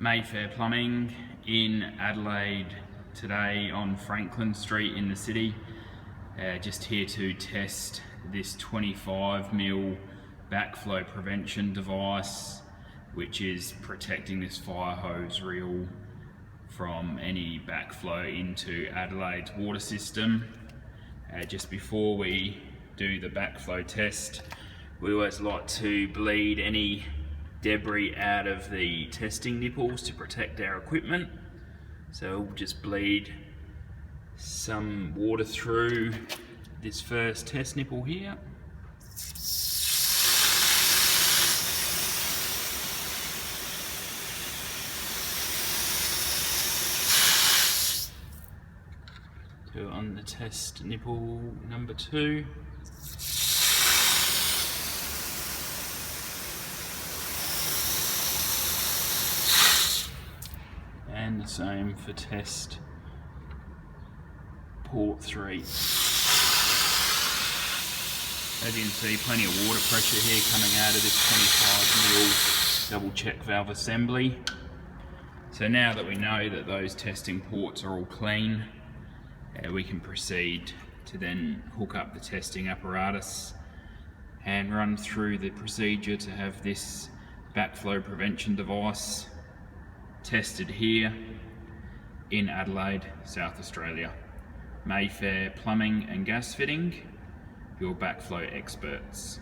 Mayfair Plumbing in Adelaide today on Franklin Street in the city. Just here to test this 25mm backflow prevention device, which is protecting this fire hose reel from any backflow into Adelaide's water system. Just before we do the backflow test, we always like to bleed any debris out of the testing nipples to protect our equipment. So we'll just bleed some water through this first test nipple here. So on the test nipple number 2. And the same for test port 3. As you can see, plenty of water pressure here coming out of this 25mm double check valve assembly. So now that we know that those testing ports are all clean, we can proceed to then hook up the testing apparatus and run through the procedure to have this backflow prevention device tested here in Adelaide, South Australia. Mayfair Plumbing and Gas Fitting, your backflow experts.